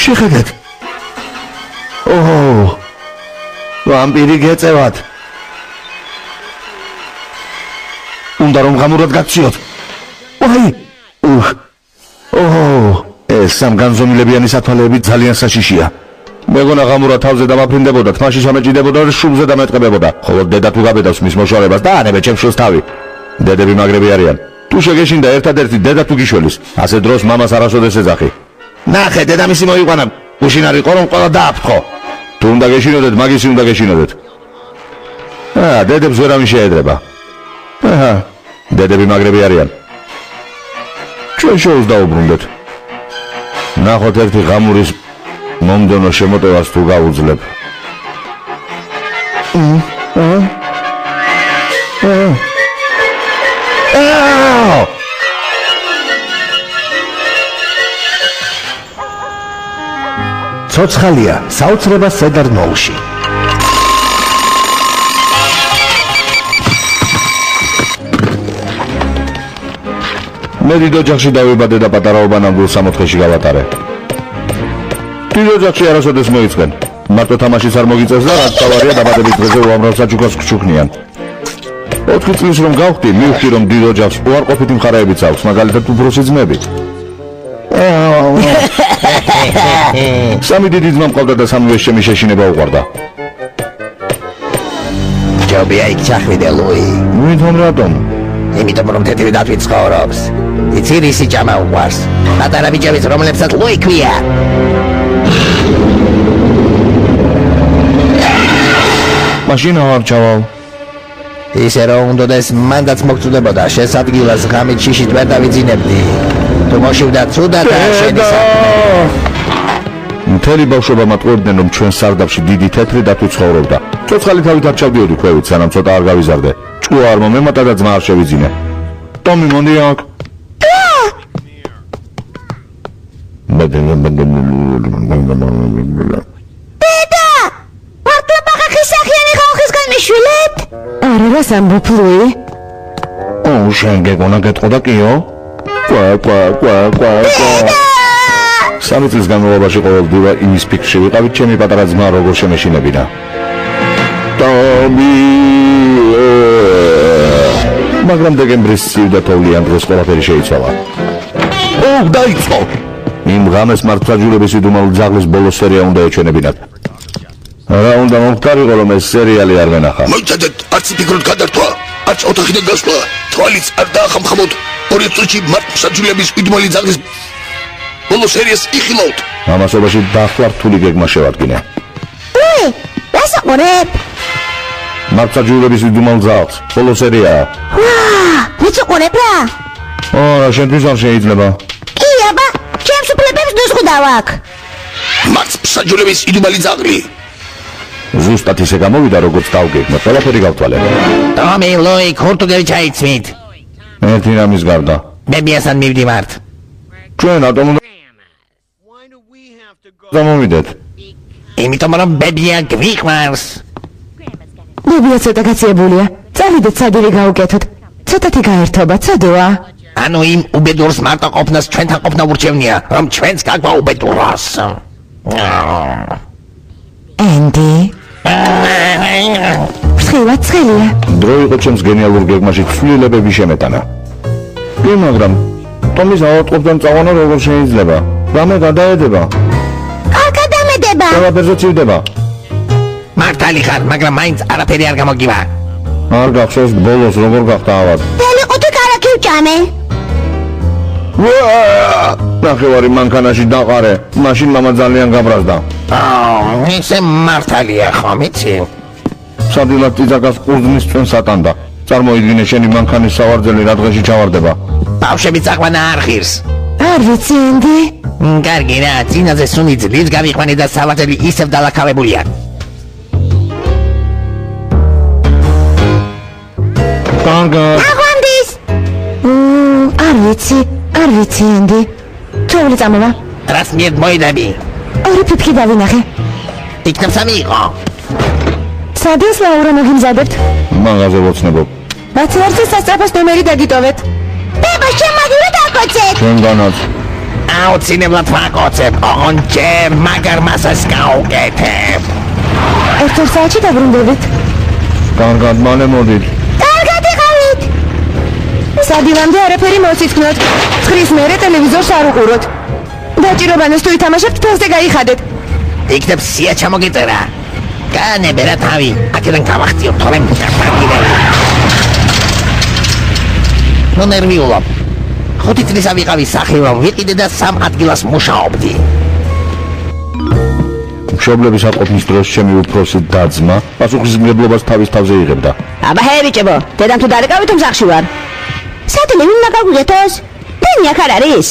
შეხედეთ. ოჰ. ვამპირი გეწევათ. უნდა რომ ღამურად გაქციოთ. ვაი. ეს სამგანზომილებიანი სათვალეები ძალიან საშიშია. მეგონა ღამურად თავზე დამაფრინდებოდა, თმაში სამეჭიდებოდა და შუბზე დამეტყებებოდა. ხოლო დედა თუ გაბედავს მის მოშორებას და ანებე ჩემს შვილს თავი. დედები მაგრები არიან. თუ შეგეშინდა ერთადერთი დედა თუ გიშველის, ასე დროს მამას არასოდეს ეძახი. ნახე, დედამისი მოიყვანა. გუშინ არ იყო რომ ყველა დააფრთხო. თუ უნდა გეშინოდეთ, მაგისი უნდა გეშინოდეთ. დედებს ვერავინ შეედრება. დედები მაგრები არიან. ჩვენ შოუს დაუბრუნდეთ. ნახოთ ერთი ღამურის მომდენო შემოტევას თუ გაუძლებ. ცოცხალია საოცრება სედარნოულში. მე დიდ ოჯახში დავიბადე და პატარაობა ნამდვილ სამოთხეში გავატარე. დიდ ოჯახში არასოდეს მოიწყენ. მარტო თამაშიც არ მოგიწევს და რაც თავარია დაბადების დღეზე უამრავ საჩუქრას გჩუქნიან. 4 წლის რომ გავხდი, მივხვდი რომ დიდ ოჯახს უარყოფითი მხარეებიც აქვს, მაგალითად უფროსი ძმები. სამი დიდი ძმა მყავდა და სამივე შემი შეშინება უყვარდა. ჯობია იქ ჩახვიდე ლუი. ვითომ რატომ? იმიტომ რომ თეთრი დათვი ცხოვრობს. იცი რისი ჭამა უყვარს? პატარა ბიჭების რომლებსაც ლუი ქვია. მაშინ აღარ ჩავალ. ისე რომ უნდადეს მანდაც მოგწუდებოდა, შესადგილას ღამით შიშით ვერ დავიძინებდი. თუ მოშივდა ცუდად არ შედის. მთელი ბავშვობა მატყუებდნენ რომ ჩვენ სარდაფში დიდი თეთრი დათვი ცხოვრობდა. ცოცხალი თავით არ ჩავდიოდი ქვევით, სანამ ცოტა არ გავიზარდე. ჭკუა არ მომემატა და ძმა არ შევიძინე. ტომი მონდი აქ. დედა! მართლა ბაღახის სახიანი ხალხისგან მიშვილეთ? არა, რას ამბობ ლუი? შენ გეგონა გეტყოდა კიო? სამი წლის განმავლობაში ყოველდღიურა იმის ფიქრში ვიყავით, ჩემი პატარა ძმა როგორ შემეშინებინა. ტომი! მაგრამ დეკემბრის ცივ და თოვლიან დღეს ყველაფერი შეიცვალა. დაიწყო! იმ ღამეს მართლმსაჯულების იდუმალ ძაღლის ბოლო სერია უნდა ეჩვენებინათ. რა უნდა მომხდარიყო რომ ეს სერიალი არ ვენახა. მოიცადეთ, არც ფიქრობთ გადართვა, არც ოთახიდან გასვლა, თვალიც არ დაახამხამოთ. 2 წუთში მართლმსაჯულების იდუმალი ძაღლის ბოლო სერიას იხილავთ. ამასობაში დახვარ რთული გეგმა შევადგინე. რას აყურებ? მართლმსაჯულების იდუმალ ძაღლს, ბოლო სერიაა. ვიც უყურებ რა? შენთვის არ შეიძლება. კი, აბა, ჩემს უფლებებს ნუსხუდავ აქ. მართლმსაჯულების იდუმალი ძაღლი. ზუსტად ისე გამოვიდა, როგორც დავგეგმო, ყველაფერი გავთვალე. ტომი, ლუი, ქურთულები ჩაიცმით. ერთი რამის გარდა. ბებიასთან მივდივართ. ჩვენ ატომ უნდა გამოვიდეთ. იმიტომ რომ ბებია გვიყვარს. ბებია ცოტა გაციებულია. წავიდეთ სადილი გავუკეთოთ. ცოტათი გაერთობა, ცოდოა. ანუ იმ უბედურს მარტო ყოფნას ჩვენთან ყოფნა ურჩევნია, რომ ჩვენც გაგვა უბედურას. ენდი. ფრთხილად ცხელია. დრო იყო ჩემს გენიალურ გეგმაში ცვლილებები შემეტანა. კი, მაგრამ ტომის ავადმყოფთან წაღვანა როგორ შეიძლება? რამე გადაედება? კარგად დამედება. ყველაფერზე ცივდება. მართალი ხარ, მაგრამ მაინც არაფერი არ გამოგივა. არ გახსოვს ბოლოს როგორ გახდა ავად. დელიყუთი კარაქი ვჭამე. ნახევარი მანქანაში დაყარე, მაშინ მამა ძალიან გაბრაზდა. ისე მართალია ხომ იცი? სადილად წიწაკას ყურძნის წვენს ატანდა. წარმოიდგინე შენი მანქანის სავარძელი რა დღეში ჩავარდება. ბავშვები წაყვანა არ ღირს. არ ვიცი ენდი. კარგი რა, წინაზე სუნი ძლივს გავიყვანე და სავარძელი ისევ დალაქავებულია. კარგად. აღვამდის. არ ვიცი ენდი. თოვლი წამოვა. რას მიერ მოიდები? ორი ფიფქი დავინახე. იქნებ სამი იყო. სადეს ლაურა მოგიმზადებთ? მაღაზე ვოცნებობ. მაცვარზე სასწრაფოს ნომერი დაგიტოვეთ. ბება, შემაგივე დაგოცეთ. ჩვენგანაც. აუცილებლად ვაკოცებ, ოღონდ მაგარ მასას გავუკეთებ. ერთ საათში დაბრუნდებით. კარგად, მალე მოდით. კარგად იყავით. სადივამდე არაფერი მოსიცნოთ. ცხრის მერე ტელევიზორს არ უყუროთ. დაჭირობანას თუ ითამაშებთ, თელზე გაიხადეთ. იქნებ სია ჩამოგეწერა. განებე რა თავი, აქედან გავახციო თორემ გაგიდები. ნუ ნერვიულობ. 5 წლისა ვიყავი სახე რომ ვიყიდე და 3 ადგილას მუშაობდი. მშობლების აყოფნის დროს ჩემი უფროსი და-ძმა პასუხისმგებლობას თავის თავზე იღებდა. აბა ჰე ბიჭებო, დედამ თუ დარეკავით თუ მსახში ვარ. სათელე ვინ მაგაგუგეთოს? დენი აქ არ არის?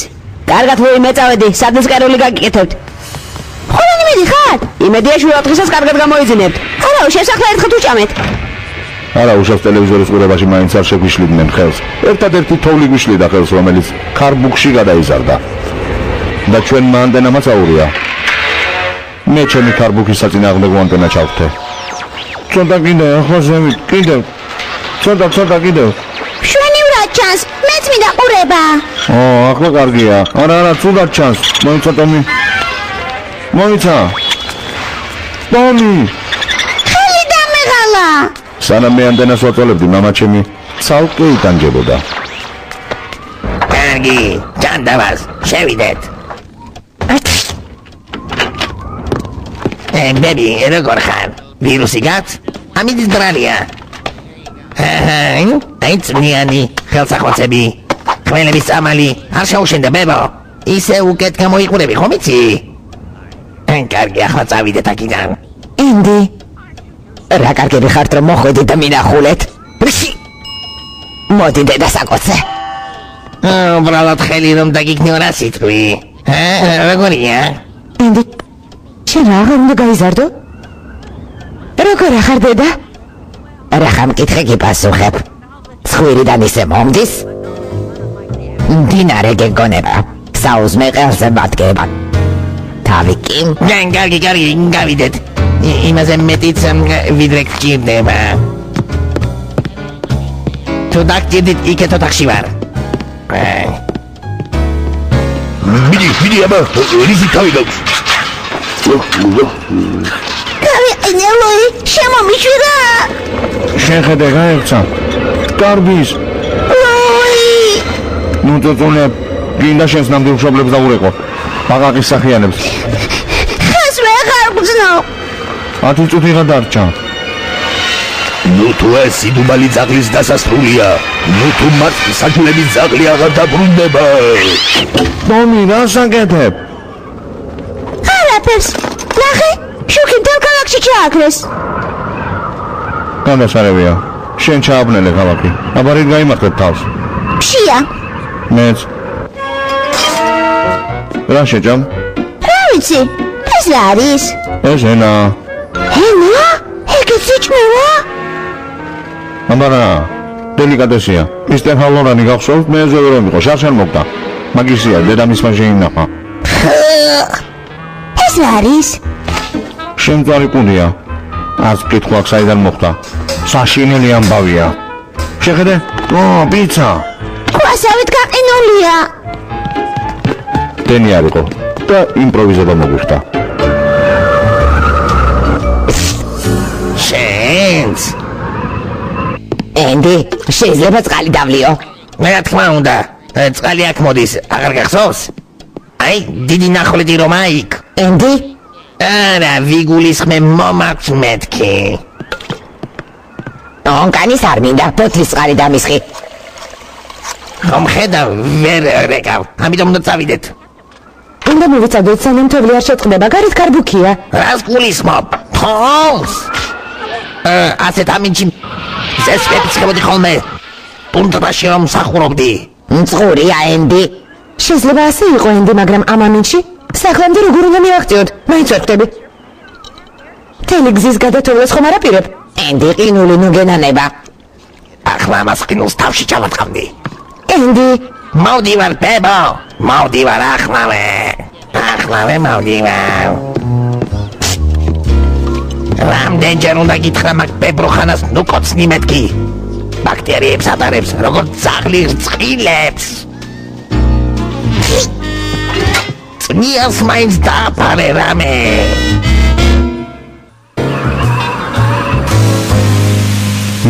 კარგად მოიმეწავედი, სადაც კარული გაგიკეთებთ. ხოლმე მიდიხარ? იმედია შუადღისას კარგად გამოიძინებთ. არა, შესახლა ერთხელ უჭამეთ. არა, უშავს ტელევიზორის ყურებაში მაინც არ შეგვიშლიდნენ ხელს. ერთადერთი თოვლი გვიშლიდა ხელს, რომელიც ქარბუქში გადაიზარდა. და ჩვენმა ანტენამაც აურია. მე ჩემი ქარბუქის საწინააღმდეგო ანტენა ჩავხტე. ცოტა კიდევ, ახლა ზემით, კიდევ. ცოტა კიდევ. შვენივრად ჩანს, მეც მინდა ყურება. ახლა კარგია. არა, ცუდად ჩანს. მოიცა. ტომი. ხელი დამეღალა. სანამ მე ანტენას ვაწოლებდი, მამა ჩემი ცალკე იტანჯებოდა. კარგი, ჯანდაბას, შევიდეთ. ბები, როგორ ხარ? ვირუსი გაქვს? ამით დრალია. აი წვნიანი, ხელსაყრელები, ხმელების წამალი, არ შეუშენდა ბებო. ისე უკეთ გამოიყურები, ხომ იცი? კარგი, ახლა წავიდეთ აქედან. ენდი, რა კარგები ხართ რომ მოხვედით და მინახულეთ. მოდი დედა საკოცე. უბრალოდ ხელი რომ დაგიქნიო რა სიტყვი. როგორია? ენდი, შენ რა აღარ უნდა გაიზარდო? როგორ ახარ დედა? რა ხამკითხე გიპასუხებ. ცხვირიდან ისე მომდის? მდინარე გეგონება, საუზმე ყელზე ბატკება. თავი კი? კარგი, გავიდეთ. იმაზე მეტიც ვიდრე გჭირდება. თუ დაგჭირდით, იქეთ ოთახში ვარ. მიდი, აბა, რისი თავი გაქვს? გავიყინე, შემომიშვირა. შეხედე, გაეღცა. კარბის. ნუ წოწუნე, გინდა შენს ნამდვილ მშობლებს დაურეკო. ბაღაყის სახიანებს. ხას მე აღარ გძნო. 10 წუთი გადარჩა. ნუ თუ ეს იდუმალი ძაღლის დასასრულია, ნუ თუ მათ საჭულების ძაღლი აღარ დაბრუნდება. ტომი, რა საკეთებ? არაფერს. ნახე, შუქი მთელ ქალაქში ჩააქრეს. განასარევია. შენ ჩააბნელე ქალაქი. აბა რით გაიმართებ თავს? ფშია. მეც. რა შეჭამ? რა ვიცი, ეს რა არის? ეს ენა. ენა? ეგეც იჭმევა? აბა რა, დელიკატესია. მისტერ ჰალორანი გახსოვთ, მე ეზო რომ იყო, შარშან მოგდა. მაგისია, დედამისმა შეინახა. ეს რა არის? შემწვარი პუნია. არც კითხვა საიდან მოხდა. საშინელი ამბავია. შეხედე? პიცა. ქვასავით გაყინულია. დენი არ იყო და იმპროვიზება მოგვიხდა. შენს ენდი, შეიძლება წყალი დავლიო. რა თქმა უნდა, წყალი აქ მოდის, აღარ გახსოვს? აი, დიდი ნახვლეტი რომ აიქ. ენდი? არა, ვიგულისხმე მომაქვს მეთქი. ონკანის არ მინდა, ფოთლის წყალი დამისხი. ხომ ხედავ, ვერ რეკავ, ამიტომ უნდა წავიდეთ. უნდა მოვიცადოთ, სანამ თოვლი არ შეწყდება, გარეთ ქარბუქია. რას გულისხმობ? თავს? ასეთ ამინჩი ზესპები ცხებოდი ხოლმე. პუნტაში რომ მსახურობდი. მწყურია, ენდი. შეიძლება ასე იყო, ენდი, მაგრამ ამ ამინჩი სახლამდე როგორ უნდა მივაღწიოთ? მაინც ვერ ხვდები. მთელი გზის გადათოვლას ხომ არ აპირებ? ენდი, ყინული ნუ გენანება. ახლა ამას ყინულს თავში ჩავატყავდი. ენდი, მოვდივარ, ბებო, მოვდივარ ახლავე მოვდივარ. რამდენჯერ უნდა გითხრა მაგ ბებროხანას ნუ კოცნი მეთქი. ბაქტერიებს ატარებს, როგორც ძაღლი რწყილებს. ნიას მაინც დააფარე რამე.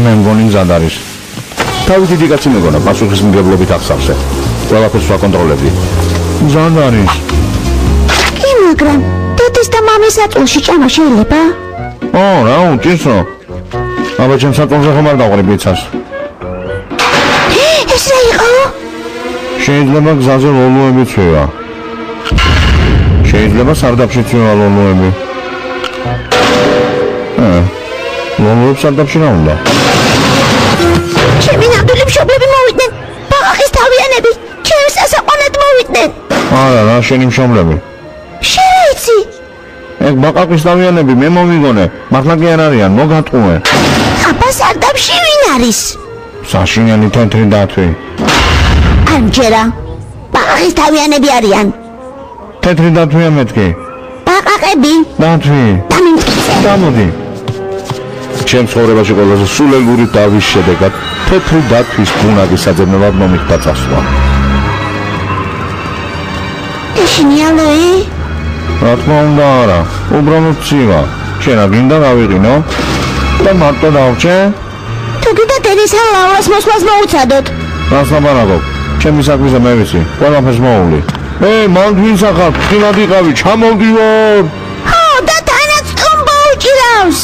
მე მგონი მზად არის. თავი დიდი კაცი მეგონა, პასუხისმგებლობით აღსავსე. ყველაფერს ვაკონტროლებდი. მზად არის. კი, მაგრამ დედის და მამის აწოლში ჭამა შეიძლება? რა უჭირსო? აბა ჩემს აწოლზე ხომ არ დავყრი პიცას. ეს რა იყო? შეიძლება გზაზე ლოლოები ცვივა. შეიძლება სარდაფში ცვივა ლოლოები. ლოლოებს სარდაფში რა უნდა? ჩემი ნამდვილი მშობლები მოვიდნენ. ბაყაყის თავიანები ჩემს სასაყვანად მოვიდნენ. არა, რა შენი მშობლები? შეიცი. ეგ ბაყაყის თავიანები მე მომიგონე. მართლა კი არ არიან, მოგატყუე. აბა სარდაფში ვინ არის? საშინიანი თეთრი დათვი. არ მჯერა. ბაყაყის თავიანები არიან. თეთრი დათვია მეთქი. ბაყაყები. დათვი. დამიმტკიცე. გამოდი. ჩემს ცხოვრებაში ყველაზე სულელური დავის შედეგად თეთრი დათვის ბუნაგის საძებნელად მომიხდა წასვლა. შინიალოი? რა თქმა უნდა არა, უბრალოდ ცივა. შენ რა გინდა გავიყინო? და მარტო დავრჩე? თუ გინდა დედის ჰალავს მოსვლას მოუცადოთ. რას ლაპარაკობ? ჩემი საქმეზე მე ვიცი, ყველაფერს მოუვლი. მან ვინც ახალ ხილად იყავი, ჩამოვდივარ. ხო, და თანაც ტომბო უჭირავს.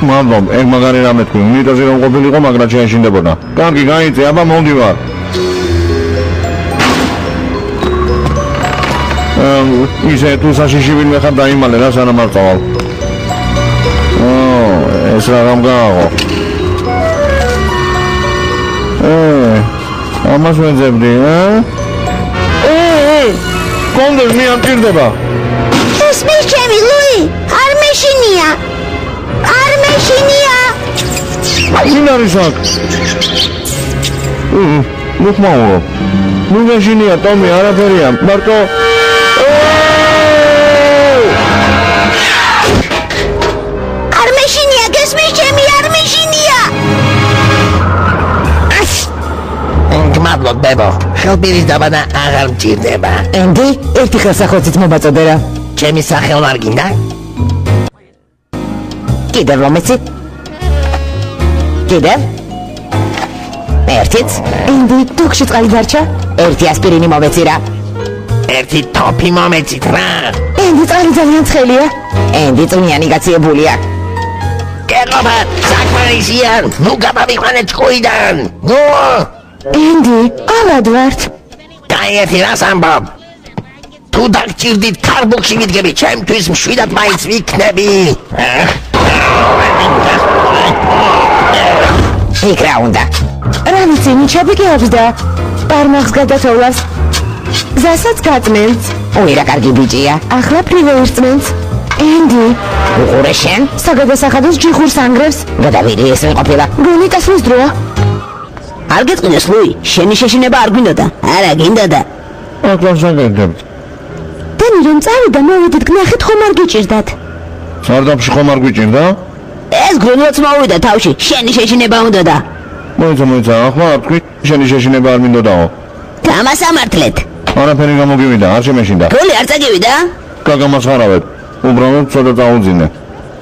მადლობ, ეგ მაგარი რამე თქვი, უნიტაზი რომ ყოფილიყო, მაგრამ შეეშინდებოდა. კარგი, გაიწე, აბა მოვდივარ. ისე თუ საშიში ვინმე ხარ დაიმალე რა სანამ არ წავალ. ეს რა გამგააღო. ამას ვეძებდი, კონდეს მე არ ჭირდება. ეს მე ჩემი ლუი, არ მეშინია. არ მეშინია. ვინ არის აქ? მოკმაო. ნუ მეშინია, ტომი, არაფერია, მარტო არ მეშინია, გესმის ჩემი, არ მეშინია. მადლობ ბებო, ხელბირის დაბანა აღარ მჭირდება. ენდი, ერთი ხელსახვეცით მომაწოდე რა. ჩემი სახე არ გინდა? კიდევ რომეცი? კიდევ? ერთიც? ენდი, დუქში წყალი დარჩა? ერთი ასპირინი მომეცი რა. ერთი თოფი მომეცით რა. ენდი, წყალი ძალიან ცხელია. ენდი, წვნიანი გაციებულია. გეყობა, საკმარისია, ნუ გამავიყვანე ჭკუიდან. ნუ! ენდი, ყალად ვართ. გაიერთი რას ამბობ? თუ დაგჭირდით ქარბუქში ვიდგები, ჩემთვის მშვიდად მაინც ვიქნები. იქ რა უნდა? რა ვიცი, ნიჩაბი გეაბსდა. პარმახს გადათოვლას. გზასაც გაწმენს. უირა კარგი ბიჭია. ახლა ფრივე ირწმენს. ენდი, უყურე შენ? საგადასახადოს ჯიხურს ანგრევს. გადავიდი, ეს ყოფილა. გონიტასვლის დროა. არ გეტყინეს ლუი, შენი შეშინება არ გვინდოდა. არა, გინდოდა. აკლა შეგედებთ. დენი რომ წავიდა, მოვიდეთ გნახეთ ხომ არ გიჭირდათ. სარდაფში ხომ არ გვიჭირდა? ეს გრუნოც მოვიდა თავში, შენი შეშინება უნდოდა. მოიცა, ახლა არ თქვი, შენი შეშინება არ მინდოდაო. გამასამართლეთ. არაფერი გამოგივიდა, არ შემეშინდა. გული არ წაგივიდა? გაგამასხარავეთ. უბრალოდ ცოტა წაუძინე.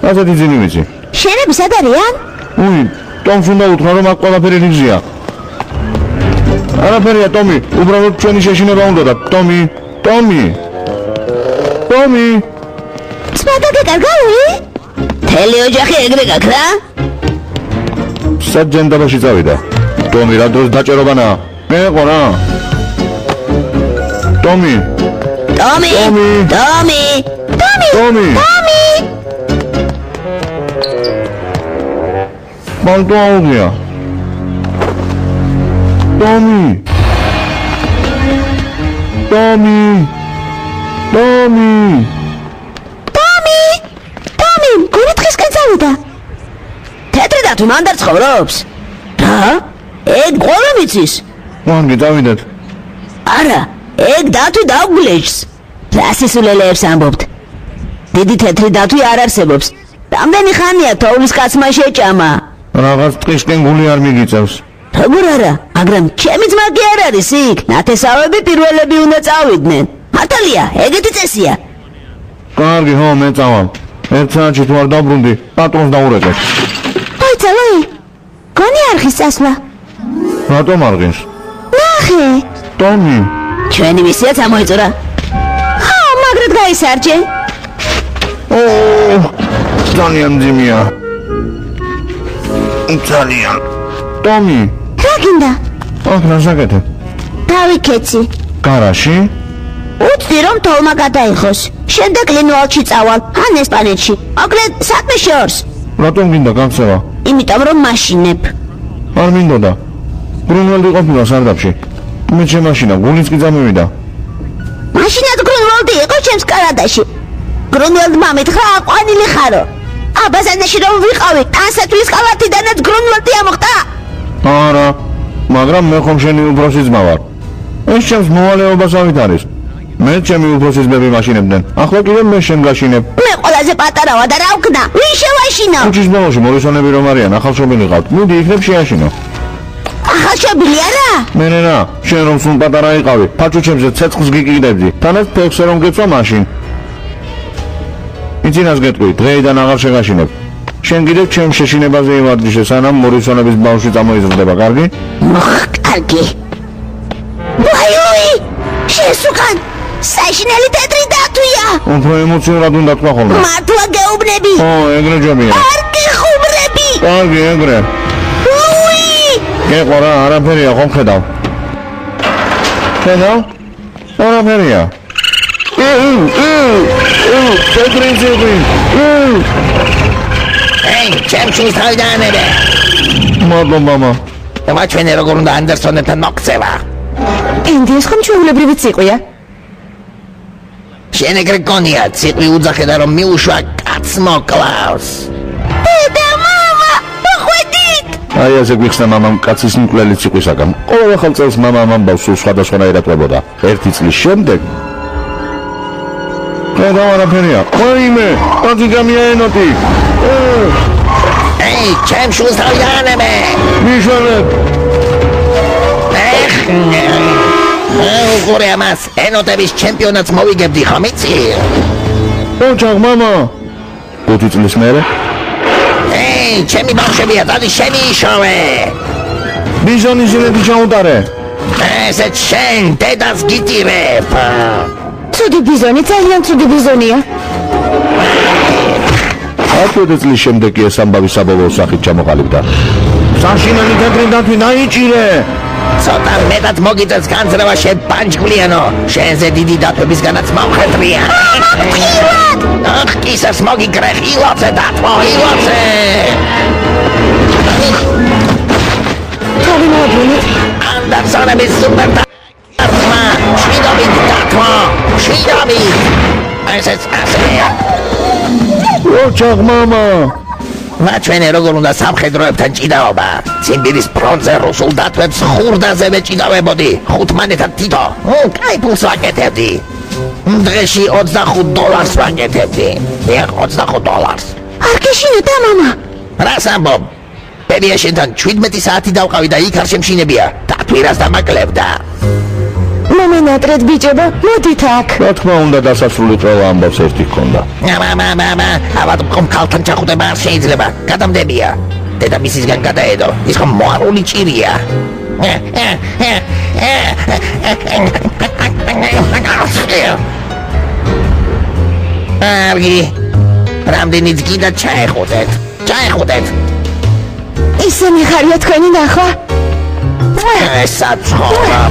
ასეთი ძინი ვიცი. შენები სად არიან? ტომს უნდა უთხრა რომ აქ ყველაფერი რიგზია. არაფერია ტომი, უბრალოდ ჩვენი შეშინება უნდოდა. ტომი. სპატა გეკარგავი? თელი ოჯახი ეგრე გაქვს რა? საჯენდაბაში წავიდა. ტომი რა დროს დაჭერობანაა? მე იყო რა. ტომი. მალტო აუღია. ტომი, გონი დღისკენ წავიდა. თეთრი დათვი მან და ცხოვრობს. რა? ეგ ყველა მიცის? ვანგი დავიდეთ. არა, ეგ დათვი დაგვლეჯს. რა სისულელეებს ამბობთ? დიდი თეთრი დათვი არ არსებობს. რამდენი ხანია თოვლის კაცმა შეჭამა? რაღაც ტყისკენ გული არ მიგიწევს. როგორ არა, მაგრამ ჩემი ძმა კი არ არის იქ. ნათესავები პირველები უნდა წავიდნენ. მართალია, ეგეთი წესია. კარგი, ხო, მე წავალ. ერთ საათში თუ არ დაბრუნდი, პატრონს დაურეკე. მოიცა, ლუი. გონი არხის წასვლა. რატომ არღინს? ნახე. ტომი. ჩვენი მისიაც ამოიწურა. ხო, მაგრად გაისარჯე. ძალიან ძიმია. ძალიან. ტომი. რა გინდა? აქ რა საკეთე? დავიქეცი. გარაში? უცდი რომ თოლმა გადაიხოს. შემდეგ ლინვალში წავალ, ან ესპანეთში. მოკლედ, საქმე შორს. რატომ გინდა გაქცევა? იმიტომ რომ მაშინებ. არ მინდოდა. გრუნვალდი ყოფილა სარდაფში. მე შემაშინა, გულიც კი წამივიდა. მაშინაც გრუნვალდი იყო ჩემს კარადაში. გრუნვალდმა მითხრა აყვანილი ხარო. აბაზანაში რომ ვიყავი, ტანსათვლის ყავათიდანაც გრუნვალდი ამოხტა. არა, მაგრამ მე ხომ შენი უფროსი ძმა ვარ. ეს ჩემს მოვალეობასავით არის. მე ჩემი უფროსი ძმები მაშინებდნენ. ახლა კიდევ მე შენ გაშინებ. მე ყველაზე პატარა ვარ და რა ვქნა? ვინ შევაშინო? უჩის ბოლოში მორისონები რომ არიან, ახალშობილი ყავთ. მიდი იქნებ შეაშინო. ახალშობილი არა? მე რა, შენ რომ სულ პატარა იყავი, ფაჩუჩებზე ცეცხლს გიკიდებდი. თანაც ფეხზე რომ გეწვა მაშინ. იცინას გეტყვი, დღეიდან აღარ შეგაშინებ. შენ კიდევ ჩემ შეშინებაზე ივარჯიშე, სანამ მორისონების ბავშვი წამოიზრდება, კარგი? კარგი. ვაიოი! შესუკან! საშინელი თეთრი დათვია! უფრო ემოციურად უნდა თქვა ხოლმე. მართლა გეუბნები! ო, ეგრე ჯობია. კარგი ხუმრები! კარგი, ეგრე. უი! გეყო რა, არაფერია, ხომ ხედავ? ხედავ? არაფერია. თეთრი. Hey, ჩემს თავიდანებე. მადლობა, მამა. და ჩვენ როგორ უნდა ანდერსონებთან მოქცევა? ენდის ხომ ჩვეულებრივი ციყვია? შენ ეგრე გონია, ციყვი უძახედა რომ მიუშვა კაცს მოკლავს. დედა, მამა! მოხვედით! აი ასე გვიხსნა მამამ კაცის მკვლელი ციყვისაგან. ყოველ ახალ წელს მამამ ამბავს სულ სხვადასხვანაირად ყვებოდა. ერთი წლის შემდეგ ხედავ არაფერია. ვაიმე, კაცი გამიაენოთი. Hey, ჩემს თავიდანებე. მიშველებ. უყურე ამას, ენოტების ჩემპიონატს მოვიგებდი, ხომ იცი? ოჩახ, მამა. 5 წლის მერე? Hey, ჩემი ბავშვებია, დადი შემიიშოვე. ბიჟონის ჟილეტი ჩაუტარე. ესე შენ დედას გიტირებ. ცუდი ბიზონი, ძალიან ცუდი ბიზონია. 10 წლის შემდეგ კი ეს ამბავი საბოლოო სახით ჩამოყალიბდა. საშინელი თეთრი დათვი დაიჭირე. ცოტა მეტად მოგიწევს განცრევა შენ პანჩგვლიანო. შენზე დიდი დათვებისგანაც მომხედრია. ახ, კისას მოგიკრე, ილოცე დათვო, ილოცე. თავი მოაბრუნეთ. ანდერსონების სუპერ დათვა, შვიდობით დათვა, შვიდობით. ესეც ასეა. ოჩახ, მამა. ჩვენ როგორ უნდა სამხედროებთან ჭიდაობა? ციმბირის ფრონტზე რუსულ დათვებს ხურდაზე ვეჭიდავებოდი, 5 მანეთად თითო. კაი ფულს ვაკეთებდი. დღეში $25 ვაკეთებდი. ეხ, $25. არ გეშინო და მამა. რას ამბობ? ბებია შენთან 17 საათი დავყავი და იქ არ შემშინებია. დათვირას დამაკლებდა. მომენატრეთ ბიჭებო, მოდით აქ. რა თქმა უნდა დასასრული ყველა ამბავს ერთი ჰქონდა. აბა ხომ ქალთან ჩახუტება არ შეიძლება. გადამდებია. დედამისისგან გადაედო. ის ხომ მოარული ჭირია. არგი. რამდენიც გინდა ჩაეხუტეთ. ისე მიხარია თქვენი ნახვა? საცხორა.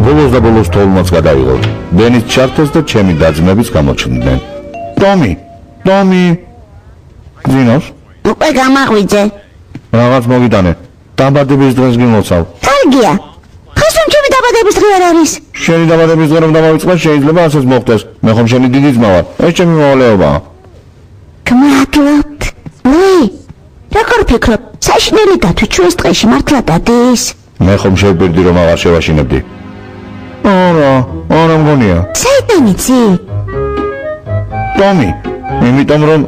ბოლოს და ბოლოს თოლმაც გადავიღო. ბენის ჩართეს და ჩემი დაძმებიც გამოჩნდნენ. ტომი. ძინავს? უკვე გამაღვიძე. რაღაც მოგიტანე. დაბადების დღეს გიმოცავ. კარგია. ხას რომ ჩემი დაბადების დღე არ არის? შენი დაბადების დღე რომ დავიწყე, შეიძლება ასეც მოხდეს. მე ხომ შენი დიდი ძმა ვარ. ეს ჩემი მოვალეობაა. გმადლობთ. ლუი, როგორ ფიქრობ? საშინელი დათვი ჩვენს დღეში მართლა დადის? მე ხომ შევპირდი რომ აღარ შევაშინებდი. არა მგონია. საიდან იცი? ტომი, იმიტომ რომ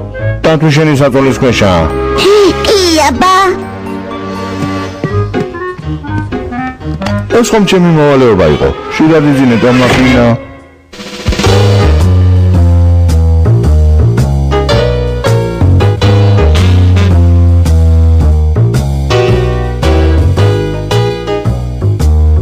დათვი შენი საწოლის ქვეშაა. კი, აბა. ეს ხომ ჩემი მოვალეობა იყო. შირად იძინე დამნახინა.